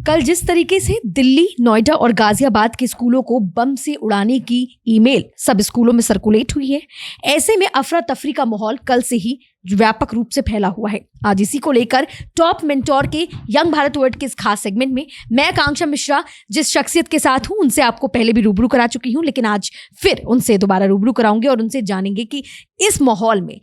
कल जिस तरीके से दिल्ली, नोएडा और गाजियाबाद के स्कूलों को बम से उड़ाने की ईमेल सब स्कूलों में सर्कुलेट हुई है, ऐसे में अफरा तफरी का माहौल कल से ही व्यापक रूप से फैला हुआ है। आज इसी को लेकर टॉप मेंटोर के यंग भारत वर्ल्ड के इस खास सेगमेंट में मैं आकांक्षा मिश्रा जिस शख्सियत के साथ हूं उनसे आपको पहले भी रूबरू करा चुकी हूं, लेकिन आज फिर उनसे दोबारा रूबरू कराऊंगी और उनसे जानेंगे कि इस माहौल में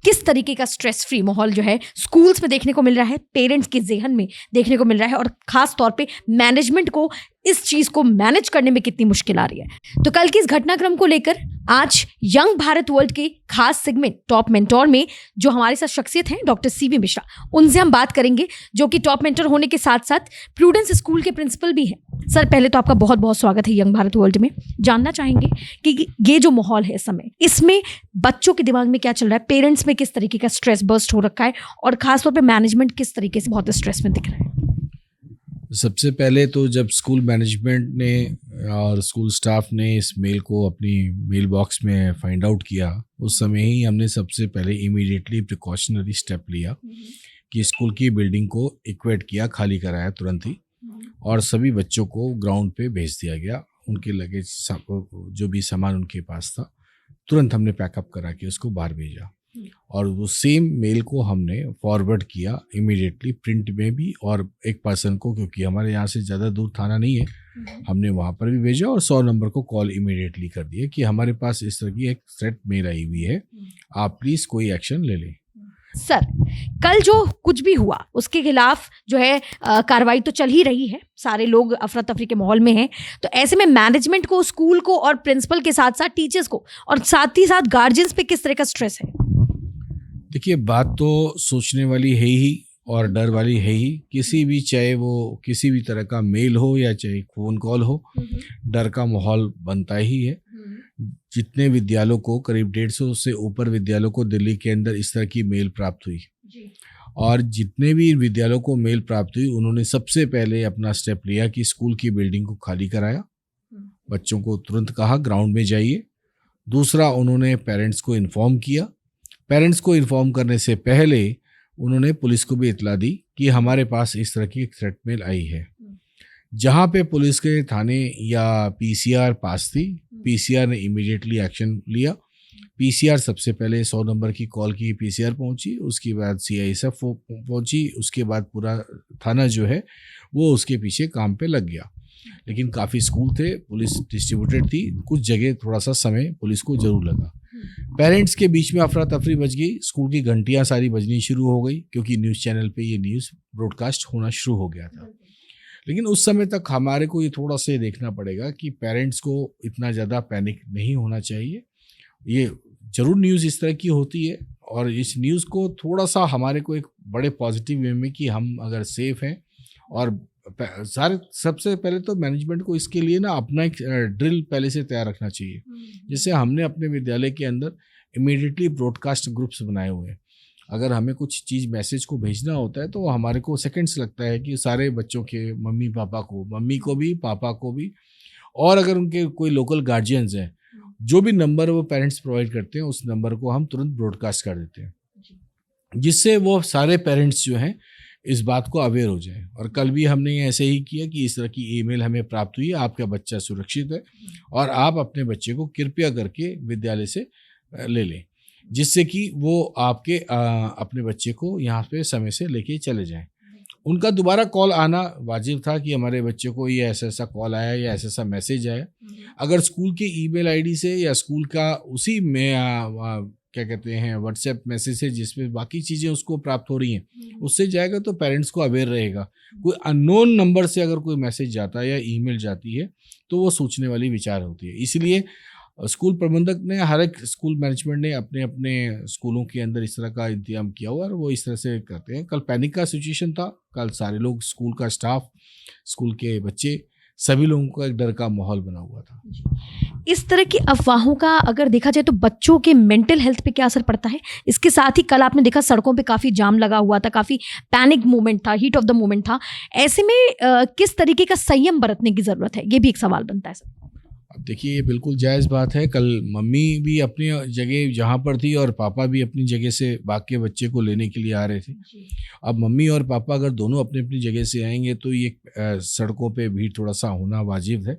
किस तरीके का स्ट्रेस फ्री माहौल जो है स्कूल्स में देखने को मिल रहा है, पेरेंट्स के ज़हन में देखने को मिल रहा है और खास तौर पे मैनेजमेंट को इस चीज़ को मैनेज करने में कितनी मुश्किल आ रही है। तो कल के इस घटनाक्रम को लेकर आज यंग भारत वर्ल्ड के खास सेगमेंट टॉप मेंटोर में जो हमारे साथ शख्सियत हैं डॉक्टर सीबी मिश्रा, उनसे हम बात करेंगे जो कि टॉप मेंटोर होने के साथ साथ प्रूडेंस स्कूल के प्रिंसिपल भी हैं। सर, पहले तो आपका बहुत बहुत स्वागत है यंग भारत वर्ल्ड में। जानना चाहेंगे कि ये जो माहौल है इस समय, इसमें बच्चों के दिमाग में क्या चल रहा है, पेरेंट्स में किस तरीके का स्ट्रेस बर्स्ट हो रखा है और खासतौर पर मैनेजमेंट किस तरीके से बहुत स्ट्रेस में दिख रहा है। सबसे पहले तो जब स्कूल मैनेजमेंट ने और स्कूल स्टाफ ने इस मेल को अपनी मेल बॉक्स में फाइंड आउट किया, उस समय ही हमने सबसे पहले इमीडिएटली प्रिकॉशनरी स्टेप लिया कि स्कूल की बिल्डिंग को इक्वेट किया, खाली कराया तुरंत ही और सभी बच्चों को ग्राउंड पे भेज दिया गया। उनके लगेज जो भी सामान उनके पास था तुरंत हमने पैकअप करा के उसको बाहर भेजा और वो सेम मेल को हमने फॉरवर्ड किया इमीडिएटली प्रिंट में भी और एक पर्सन को, क्योंकि हमारे यहाँ से ज़्यादा दूर थाना नहीं है, हमने वहाँ पर भी भेजा और 100 नंबर को कॉल इमीडिएटली कर दिया कि हमारे पास इस तरह की एक थ्रेट मेल आई हुई है, आप प्लीज़ कोई एक्शन ले लें। सर, कल जो कुछ भी हुआ उसके खिलाफ जो है कार्रवाई तो चल ही रही है, सारे लोग अफरा तफरी के माहौल में हैं, तो ऐसे में मैनेजमेंट को, स्कूल को और प्रिंसिपल के साथ साथ टीचर्स को और साथ ही साथ गार्जियंस पे किस तरह का स्ट्रेस है? देखिए, बात तो सोचने वाली है ही और डर वाली है ही। किसी भी, चाहे वो किसी भी तरह का मेल हो या चाहे फ़ोन कॉल हो, डर का माहौल बनता ही है। जितने विद्यालयों को, करीब 150 से ऊपर विद्यालयों को दिल्ली के अंदर इस तरह की मेल प्राप्त हुई और जितने भी विद्यालयों को मेल प्राप्त हुई उन्होंने सबसे पहले अपना स्टेप लिया कि स्कूल की बिल्डिंग को खाली कराया, बच्चों को तुरंत कहा ग्राउंड में जाइए। दूसरा, उन्होंने पेरेंट्स को इन्फॉर्म किया। पेरेंट्स को इन्फॉर्म करने से पहले उन्होंने पुलिस को भी इतला दी कि हमारे पास इस तरह की एक थ्रेट मेल आई है। जहाँ पे पुलिस के थाने या पीसीआर पास थी, पीसीआर ने इमीडिएटली एक्शन लिया। पीसीआर सबसे पहले 100 नंबर की कॉल की, पीसीआर पहुंची, उसके बाद सीआईएसएफ पहुंची, उसके बाद पूरा थाना जो है वो उसके पीछे काम पे लग गया। लेकिन काफ़ी स्कूल थे, पुलिस डिस्ट्रीब्यूटेड थी, कुछ जगह थोड़ा सा समय पुलिस को जरूर लगा। पेरेंट्स के बीच में अफरा तफरी बच गई, स्कूल की घंटियां सारी बजनी शुरू हो गई क्योंकि न्यूज़ चैनल पे ये न्यूज़ ब्रॉडकास्ट होना शुरू हो गया था। लेकिन उस समय तक हमारे को ये थोड़ा सा देखना पड़ेगा कि पेरेंट्स को इतना ज़्यादा पैनिक नहीं होना चाहिए। ये ज़रूर न्यूज़ इस तरह की होती है और इस न्यूज़ को थोड़ा सा हमारे को एक बड़े पॉजिटिव वे में कि हम अगर सेफ हैं और सबसे पहले तो मैनेजमेंट को इसके लिए ना अपना एक ड्रिल पहले से तैयार रखना चाहिए। जैसे हमने अपने विद्यालय के अंदर इमीडिएटली ब्रॉडकास्ट ग्रुप्स बनाए हुए हैं। अगर हमें कुछ चीज़ मैसेज को भेजना होता है तो हमारे को सेकंड्स लगता है कि सारे बच्चों के मम्मी को भी, पापा को भी, और अगर उनके कोई लोकल गार्जियंस हैं, जो भी नंबर वो पेरेंट्स प्रोवाइड करते हैं उस नंबर को हम तुरंत ब्रॉडकास्ट कर देते हैं, जिससे वो सारे पेरेंट्स जो हैं इस बात को अवेयर हो जाए। और कल भी हमने ऐसे ही किया कि इस तरह की ईमेल हमें प्राप्त हुई है, आपका बच्चा सुरक्षित है और आप अपने बच्चे को कृपया करके विद्यालय से ले लें, जिससे कि वो आपके अपने बच्चे को यहाँ पे समय से लेके चले जाएं। उनका दोबारा कॉल आना वाजिब था कि हमारे बच्चे को ये ऐसा कॉल आया या ऐसा मैसेज आया। अगर स्कूल के ईमेल आईडी से या स्कूल का उसी में क्या कहते हैं व्हाट्सएप मैसेज है जिसमें बाकी चीज़ें उसको प्राप्त हो रही हैं, उससे जाएगा तो पेरेंट्स को अवेयर रहेगा। कोई अननोन नंबर से अगर कोई मैसेज जाता है या ईमेल जाती है तो वो सोचने वाली विचार होती है। इसलिए स्कूल प्रबंधक ने, हर एक स्कूल मैनेजमेंट ने अपने अपने स्कूलों के अंदर इस तरह का इंतजाम किया हुआ और वो इस तरह से करते हैं। कल पैनिक का सिचुएशन था, कल सारे लोग, स्कूल का स्टाफ, स्कूल के बच्चे, सभी लोगों का एक डर का माहौल बना हुआ था। इस तरह की अफवाहों का अगर देखा जाए तो बच्चों के मेंटल हेल्थ पे क्या असर पड़ता है? इसके साथ ही कल आपने देखा सड़कों पे काफ़ी जाम लगा हुआ था, काफ़ी पैनिक मोमेंट था, हीट ऑफ द मोमेंट था। ऐसे में किस तरीके का संयम बरतने की ज़रूरत है, ये भी एक सवाल बनता है सर। अब देखिए ये बिल्कुल जायज़ बात है। कल मम्मी भी अपनी जगह जहाँ पर थी और पापा भी अपनी जगह से भाग के बच्चे को लेने के लिए आ रहे थे। अब मम्मी और पापा अगर दोनों अपनी अपनी जगह से आएंगे तो ये सड़कों पे भीड़ थोड़ा सा होना वाजिब है।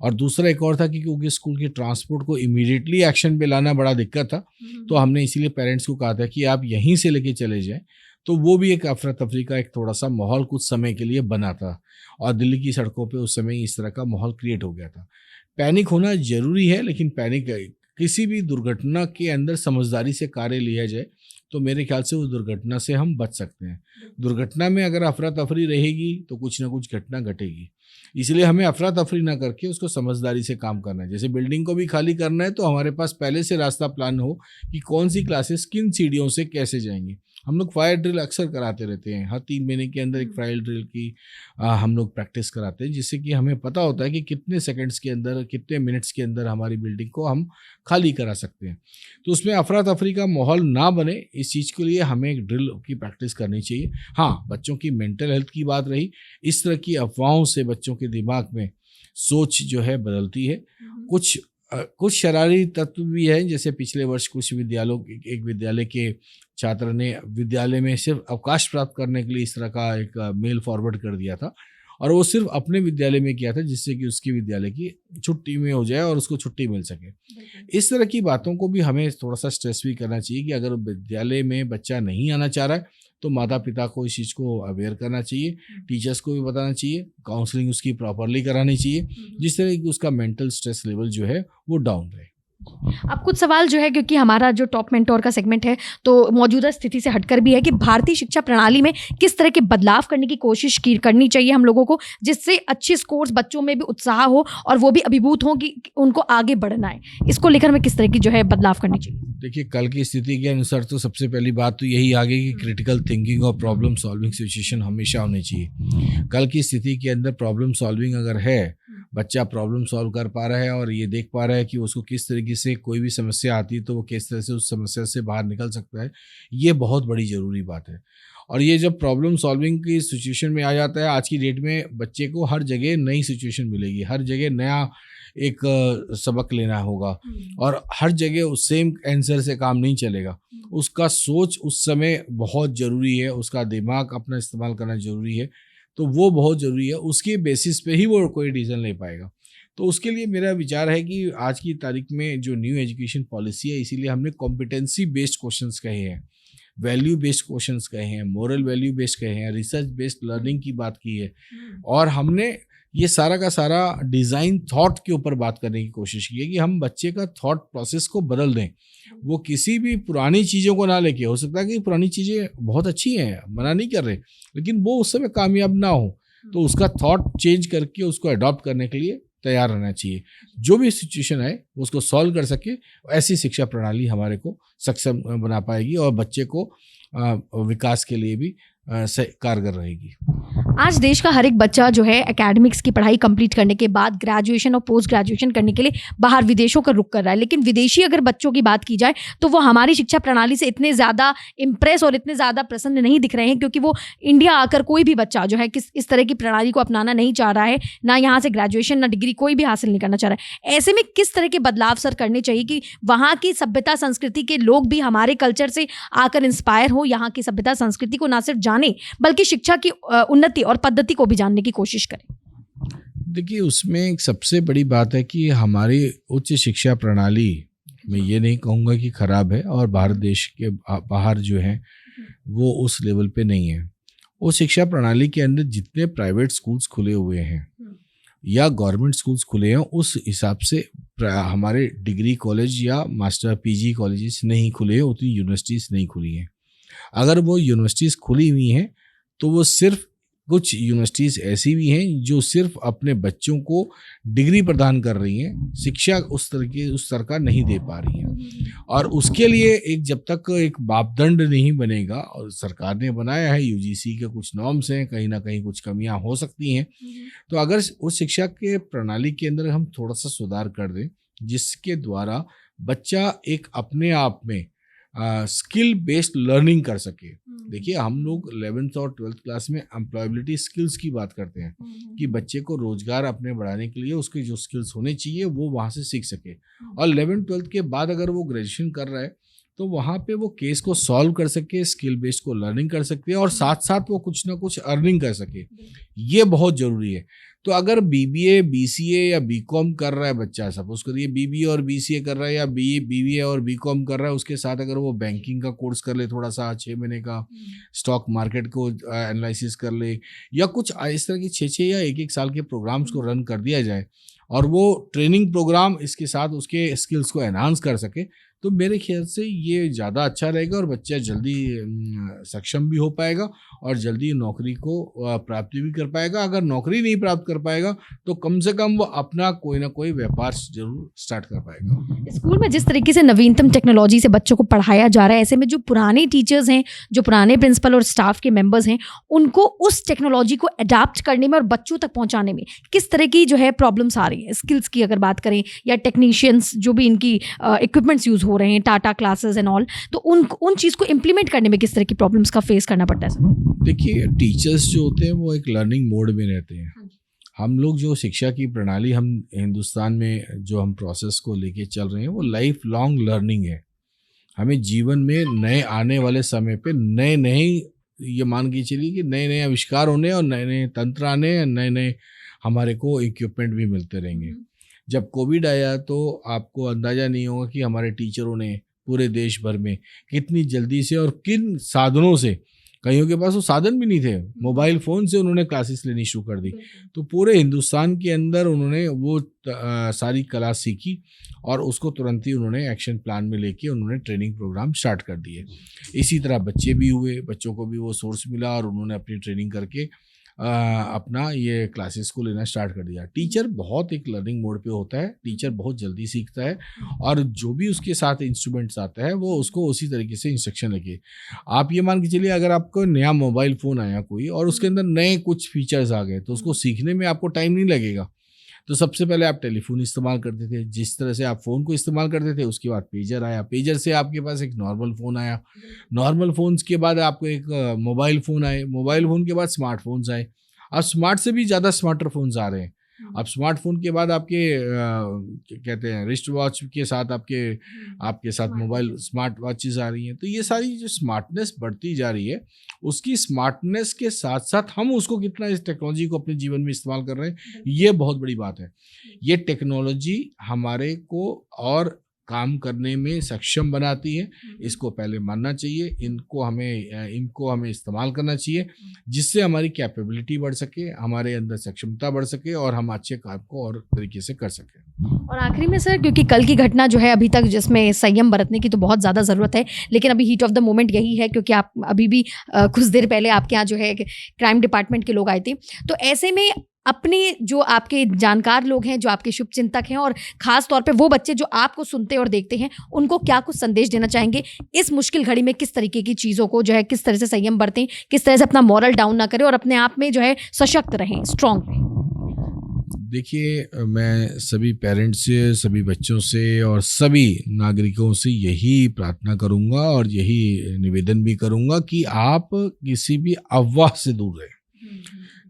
और दूसरा एक और था कि क्योंकि स्कूल के ट्रांसपोर्ट को इमीडिएटली एक्शन पे लाना बड़ा दिक्कत था, तो हमने इसीलिए पेरेंट्स को कहा था कि आप यहीं से लेके चले जाएं। तो वो भी एक अफरा तफरी का एक थोड़ा सा माहौल कुछ समय के लिए बना था और दिल्ली की सड़कों पे उस समय इस तरह का माहौल क्रिएट हो गया था। पैनिक होना ज़रूरी है, लेकिन पैनिक किसी भी दुर्घटना के अंदर समझदारी से कार्य लिया जाए तो मेरे ख्याल से उस दुर्घटना से हम बच सकते हैं। दुर्घटना में अगर अफरा तफरी रहेगी तो कुछ ना कुछ घटना घटेगी, इसलिए हमें अफरा तफरी ना करके उसको समझदारी से काम करना है। जैसे बिल्डिंग को भी खाली करना है तो हमारे पास पहले से रास्ता प्लान हो कि कौन सी क्लासेस किन सीढ़ियों से कैसे जाएंगी। हम लोग फायर ड्रिल अक्सर कराते रहते हैं, हर 3 महीने के अंदर एक फायर ड्रिल की हम लोग प्रैक्टिस कराते हैं, जिससे कि हमें पता होता है कि कितने सेकंड्स के अंदर, कितने मिनट्स के अंदर हमारी बिल्डिंग को हम खाली करा सकते हैं। तो उसमें अफरा तफरी का माहौल ना बने, इस चीज़ के लिए हमें एक ड्रिल की प्रैक्टिस करनी चाहिए। हाँ, बच्चों की मेंटल हेल्थ की बात रही, इस तरह की अफवाहों से बच्चों के दिमाग में सोच जो है बदलती है। कुछ शरारती तत्व भी हैं, जैसे पिछले वर्ष कुछ विद्यालयों, एक विद्यालय के छात्र ने विद्यालय में सिर्फ अवकाश प्राप्त करने के लिए इस तरह का एक मेल फॉरवर्ड कर दिया था और वो सिर्फ अपने विद्यालय में किया था, जिससे कि उसकी विद्यालय की छुट्टी में हो जाए और उसको छुट्टी मिल सके। इस तरह की बातों को भी हमें थोड़ा सा स्ट्रेस भी करना चाहिए कि अगर विद्यालय में बच्चा नहीं आना चाह रहा है तो माता पिता को इस चीज़ को अवेयर करना चाहिए, टीचर्स को भी बताना चाहिए, काउंसलिंग उसकी प्रॉपरली करानी चाहिए, जिस तरह की उसका मेंटल स्ट्रेस लेवल जो है वो डाउन रहे। अब कुछ सवाल जो है, क्योंकि हमारा जो टॉप मेंटोर का सेगमेंट है तो मौजूदा स्थिति से हटकर भी है कि भारतीय शिक्षा प्रणाली में किस तरह के बदलाव करने की कोशिश करनी चाहिए हम लोगों को, जिससे अच्छे स्कोर्स बच्चों में भी उत्साह हो और वो भी अभिभूत हो कि उनको आगे बढ़ना है। इसको लेकर हमें किस तरह की जो है बदलाव करनी चाहिए? देखिए, कल की स्थिति के अनुसार तो सबसे पहली बात तो यही आ गई कि क्रिटिकल थिंकिंग और प्रॉब्लम सॉल्विंग सिचुएशन हमेशा होनी चाहिए। कल की स्थिति के अंदर प्रॉब्लम सॉल्विंग अगर है, बच्चा प्रॉब्लम सॉल्व कर पा रहा है और ये देख पा रहा है कि उसको किस तरीके से कोई भी समस्या आती है तो वो किस तरह से उस समस्या से बाहर निकल सकता है, ये बहुत बड़ी ज़रूरी बात है। और ये जब प्रॉब्लम सॉल्विंग की सिचुएशन में आ जाता है, आज की डेट में बच्चे को हर जगह नई सिचुएशन मिलेगी, हर जगह नया एक सबक लेना होगा और हर जगह उस सेम आंसर से काम नहीं चलेगा। उसका सोच उस समय बहुत ज़रूरी है, उसका दिमाग अपना इस्तेमाल करना ज़रूरी है, तो वो बहुत ज़रूरी है। उसके बेसिस पे ही वो कोई डिसीजन ले पाएगा। तो उसके लिए मेरा विचार है कि आज की तारीख में जो न्यू एजुकेशन पॉलिसी है, इसीलिए हमने कॉम्पिटेंसी बेस्ड क्वेश्चंस कहे हैं, वैल्यू बेस्ड क्वेश्चंस कहे हैं, मोरल वैल्यू बेस्ड कहे हैं, रिसर्च बेस्ड लर्निंग की बात की है और हमने ये सारा का सारा डिज़ाइन थॉट के ऊपर बात करने की कोशिश की है कि हम बच्चे का थॉट प्रोसेस को बदल दें। वो किसी भी पुरानी चीज़ों को ना लेके, हो सकता है कि पुरानी चीज़ें बहुत अच्छी हैं, मना नहीं कर रहे, लेकिन वो उस समय कामयाब ना हो, तो उसका थॉट चेंज करके उसको अडॉप्ट करने के लिए तैयार रहना चाहिए। जो भी सिचुएशन है उसको सॉल्व कर सके, ऐसी शिक्षा प्रणाली हमारे को सक्षम बना पाएगी और बच्चे को विकास के लिए भी कारगर रहेगी। आज देश का हर एक बच्चा जो है एकेडमिक्स की पढ़ाई कंप्लीट करने के बाद ग्रेजुएशन और पोस्ट ग्रेजुएशन करने के लिए बाहर विदेशों का रुख कर रहा है, लेकिन विदेशी अगर बच्चों की बात की जाए तो वो हमारी शिक्षा प्रणाली से इतने ज़्यादा इम्प्रेस और इतने ज़्यादा प्रसन्न नहीं दिख रहे हैं, क्योंकि वो इंडिया आकर कोई भी बच्चा जो है इस तरह की प्रणाली को अपनाना नहीं चाह रहा है, ना यहाँ से ग्रेजुएशन ना डिग्री कोई भी हासिल नहीं करना चाह रहा है। ऐसे में किस तरह के बदलाव सर करने चाहिए कि वहाँ की सभ्यता संस्कृति के लोग भी हमारे कल्चर से आकर इंस्पायर हो, यहाँ की सभ्यता संस्कृति को ना सिर्फ जाने बल्कि शिक्षा की उन्नति और पद्धति को भी जानने की कोशिश करें? देखिए, उसमें एक सबसे बड़ी बात है कि हमारी उच्च शिक्षा प्रणाली, मैं ये नहीं कहूँगा कि खराब है और भारत देश के बाहर जो है वो उस लेवल पे नहीं है। वो शिक्षा प्रणाली के अंदर जितने प्राइवेट स्कूल्स खुले हुए हैं या गवर्नमेंट स्कूल्स खुले हैं, उस हिसाब से हमारे डिग्री कॉलेज या मास्टर पीजी कॉलेजेस नहीं खुले हैं, उतनी यूनिवर्सिटीज़ नहीं खुली हैं। अगर वो यूनिवर्सिटीज़ खुली हुई हैं तो वो सिर्फ कुछ यूनिवर्सिटीज़ ऐसी भी हैं जो सिर्फ अपने बच्चों को डिग्री प्रदान कर रही हैं, शिक्षा उस तरह का नहीं दे पा रही हैं। और उसके लिए जब तक एक मापदंड नहीं बनेगा, और सरकार ने बनाया है, यूजीसी के कुछ नॉर्म्स हैं, कहीं ना कहीं कुछ कमियां हो सकती हैं, तो अगर उस शिक्षा के प्रणाली के अंदर हम थोड़ा सा सुधार कर दें जिसके द्वारा बच्चा एक अपने आप में स्किल बेस्ड लर्निंग कर सके। देखिए हम लोग 11th और 12th क्लास में एम्प्लॉयबिलिटी स्किल्स की बात करते हैं कि बच्चे को रोजगार अपने बढ़ाने के लिए उसके जो स्किल्स होने चाहिए वो वहाँ से सीख सके। और 11th 12th के बाद अगर वो ग्रेजुएशन कर रहा है तो वहाँ पे वो केस को सॉल्व कर सके, स्किल बेस्ड को लर्निंग कर सकते हैं और साथ साथ वो कुछ ना कुछ अर्निंग कर सके, ये बहुत ज़रूरी है। तो अगर BBA BCA या BCom कर रहा है बच्चा, सपोज करिए BBA और BCA कर रहा है या BBA और BCom कर रहा है, उसके साथ अगर वो बैंकिंग का कोर्स कर ले थोड़ा सा 6 महीने का, स्टॉक मार्केट को एनालिसिस कर ले या कुछ इस तरह की 6 या 1 साल के प्रोग्राम्स को रन कर दिया जाए और वो ट्रेनिंग प्रोग्राम इसके साथ उसके स्किल्स को एनहांस कर सके, तो मेरे ख्याल से ये ज़्यादा अच्छा रहेगा और बच्चा जल्दी सक्षम भी हो पाएगा और जल्दी नौकरी को प्राप्ति भी कर पाएगा। अगर नौकरी नहीं प्राप्त कर पाएगा तो कम से कम वो अपना कोई ना कोई व्यापार जरूर स्टार्ट कर पाएगा। स्कूल में जिस तरीके से नवीनतम टेक्नोलॉजी से बच्चों को पढ़ाया जा रहा है, ऐसे में जो पुराने टीचर्स हैं, जो पुराने प्रिंसिपल और स्टाफ के मेंबर्स हैं, उनको उस टेक्नोलॉजी को अडाप्ट करने में और बच्चों तक पहुंचाने में किस तरह की जो है प्रॉब्लम्स आ रही हैं? स्किल्स की अगर बात करें या टेक्नीशियंस जो भी इनकी इक्विपमेंट्स यूज़ हो रहे हैं, टाटा क्लासेस एंड ऑल, तो उन चीज़ को इम्प्लीमेंट करने में किस तरह की प्रॉब्लम्स का फेस करना पड़ता है? देखिए टीचर्स जो होते हैं वो एक लर्निंग मोड में रहते हैं। हम लोग जो शिक्षा की प्रणाली हम हिंदुस्तान में जो हम प्रोसेस को लेके चल रहे हैं वो लाइफ लॉन्ग लर्निंग है। हमें जीवन में नए आने वाले समय पे नए नए, ये मान के चलिए कि नए नए आविष्कार होने और नए नए तंत्र आने, नए नए हमारे को इक्विपमेंट भी मिलते रहेंगे। जब कोविड आया तो आपको अंदाज़ा नहीं होगा कि हमारे टीचरों ने पूरे देश भर में कितनी जल्दी से और किन साधनों से, कईयों के पास वो साधन भी नहीं थे, मोबाइल फ़ोन से उन्होंने क्लासेस लेनी शुरू कर दी। तो पूरे हिंदुस्तान के अंदर उन्होंने वो सारी कला सीखी और उसको तुरंत ही उन्होंने एक्शन प्लान में लेके उन्होंने ट्रेनिंग प्रोग्राम स्टार्ट कर दिए। इसी तरह बच्चे भी हुए, बच्चों को भी वो सोर्स मिला और उन्होंने अपनी ट्रेनिंग करके अपना ये क्लासेस को लेना स्टार्ट कर दिया। टीचर बहुत एक लर्निंग मोड पे होता है, टीचर बहुत जल्दी सीखता है और जो भी उसके साथ इंस्ट्रूमेंट्स आता है वो उसको उसी तरीके से इंस्ट्रक्शन लगे। आप ये मान के चलिए अगर आपको नया मोबाइल फ़ोन आया कोई और उसके अंदर नए कुछ फीचर्स आ गए तो उसको सीखने में आपको टाइम नहीं लगेगा। तो सबसे पहले आप टेलीफोन इस्तेमाल करते थे, जिस तरह से आप फ़ोन को इस्तेमाल करते थे उसके बाद पेजर आया, पेजर से आपके पास एक नॉर्मल फ़ोन आया, नॉर्मल फ़ोन्स के बाद आपको एक मोबाइल फ़ोन आए, मोबाइल फ़ोन के बाद स्मार्टफोन्स आए। अब स्मार्ट से भी ज़्यादा स्मार्टर फ़ोन्स आ रहे हैं। अब स्मार्टफोन के बाद आपके कहते हैं रिस्ट वॉच के साथ आपके साथ मोबाइल स्मार्ट वॉचेस आ रही हैं। तो ये सारी जो स्मार्टनेस बढ़ती जा रही है, उसकी स्मार्टनेस के साथ साथ हम उसको कितना इस टेक्नोलॉजी को अपने जीवन में इस्तेमाल कर रहे हैं, ये बहुत बड़ी बात है। ये टेक्नोलॉजी हमारे को और काम करने में सक्षम बनाती है, इसको पहले मानना चाहिए। इनको हमें इस्तेमाल करना चाहिए जिससे हमारी कैपेबिलिटी बढ़ सके, हमारे अंदर सक्षमता बढ़ सके और हम अच्छे काम को और तरीके से कर सकें। और आखिरी में सर, क्योंकि कल की घटना जो है अभी तक जिसमें संयम बरतने की तो बहुत ज़्यादा ज़रूरत है, लेकिन अभी हीट ऑफ द मोमेंट यही है क्योंकि आप अभी भी कुछ देर पहले आपके यहाँ जो है क्राइम डिपार्टमेंट के लोग आए थे। तो ऐसे में अपने जो आपके जानकार लोग हैं, जो आपके शुभचिंतक हैं और ख़ास तौर पे वो बच्चे जो आपको सुनते और देखते हैं, उनको क्या कुछ संदेश देना चाहेंगे इस मुश्किल घड़ी में? किस तरीके की चीज़ों को जो है किस तरह से संयम बरतें, किस तरह से अपना मॉरल डाउन ना करें और अपने आप में जो है सशक्त रहें, स्ट्रॉन्ग रहें? देखिए, मैं सभी पेरेंट्स से, सभी बच्चों से और सभी नागरिकों से यही प्रार्थना करूंगा और यही निवेदन भी करूंगा कि आप किसी भी अफवाह से दूर रहें।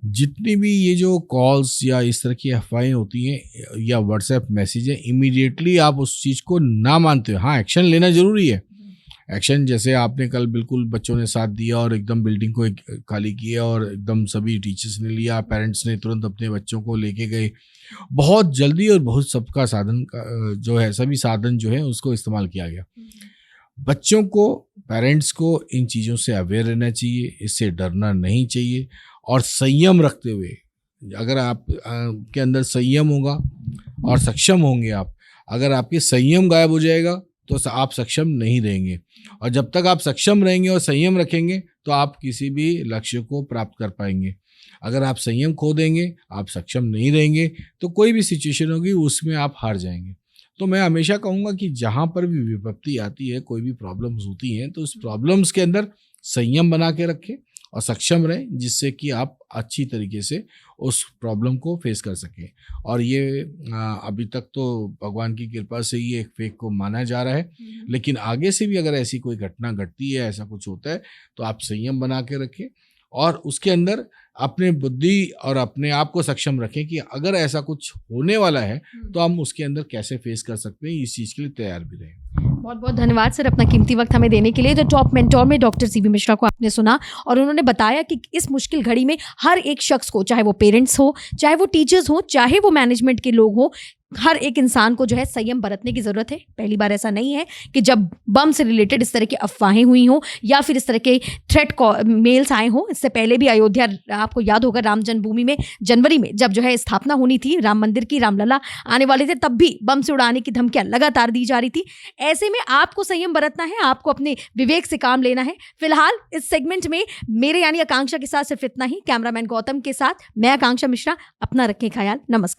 जितनी भी ये जो कॉल्स या इस तरह की अफवाहें होती हैं या व्हाट्सएप मैसेज है, इमीडिएटली आप उस चीज़ को ना मानते हो। हाँ, एक्शन लेना ज़रूरी है। एक्शन जैसे आपने कल बिल्कुल बच्चों ने साथ दिया और एकदम बिल्डिंग को खाली किया और एकदम सभी टीचर्स ने लिया, पेरेंट्स ने तुरंत अपने बच्चों को लेके गए, बहुत जल्दी और बहुत सबका साधन का जो है, सभी साधन जो है उसको इस्तेमाल किया गया। बच्चों को, पेरेंट्स को इन चीज़ों से अवेयर रहना चाहिए, इससे डरना नहीं चाहिए और संयम रखते हुए, अगर आप के अंदर संयम होगा और सक्षम होंगे आप, अगर आपके संयम गायब हो जाएगा तो आप सक्षम नहीं रहेंगे। और जब तक आप सक्षम रहेंगे और संयम रखेंगे तो आप किसी भी लक्ष्य को प्राप्त कर पाएंगे। अगर आप संयम खो देंगे, आप सक्षम नहीं रहेंगे, तो कोई भी सिचुएशन होगी उसमें आप हार जाएंगे। तो मैं हमेशा कहूँगा कि जहाँ पर भी विपत्ति आती है, कोई भी प्रॉब्लम्स होती हैं, तो उस प्रॉब्लम्स के अंदर संयम बना के रखें और सक्षम रहें, जिससे कि आप अच्छी तरीके से उस प्रॉब्लम को फेस कर सकें। और ये अभी तक तो भगवान की कृपा से ये एक फेक को माना जा रहा है, लेकिन आगे से भी अगर ऐसी कोई घटना घटती है, ऐसा कुछ होता है, तो आप संयम बना के रखें और उसके अंदर अपने बुद्धि और अपने आप को सक्षम रखें कि अगर ऐसा कुछ होने वाला है तो हम उसके अंदर कैसे फेस कर सकते हैं, इस चीज़ के लिए तैयार भी रहें। बहुत बहुत धन्यवाद सर अपना कीमती वक्त हमें देने के लिए। द टॉप मेंटोर में डॉक्टर सीबी मिश्रा को आपने सुना और उन्होंने बताया कि इस मुश्किल घड़ी में हर एक शख्स को, चाहे वो पेरेंट्स हो, चाहे वो टीचर्स हो, चाहे वो मैनेजमेंट के लोग हो, हर एक इंसान को जो है संयम बरतने की जरूरत है। पहली बार ऐसा नहीं है कि जब बम से रिलेटेड इस तरह की अफवाहें हुई हो या फिर इस तरह के थ्रेट मेल्स आए हों। इससे पहले भी अयोध्या, आपको याद होगा, राम जन्मभूमि में जनवरी में जब जो है स्थापना होनी थी राम मंदिर की, रामलला आने वाले थे, तब भी बम से उड़ाने की धमकियां लगातार दी जा रही थी। ऐसे में आपको संयम बरतना है, आपको अपने विवेक से काम लेना है। फिलहाल इस सेगमेंट में मेरे यानी आकांक्षा के साथ सिर्फ इतना ही। कैमरामैन गौतम के साथ मैं आकांक्षा मिश्रा। अपना रखें ख्याल। नमस्कार।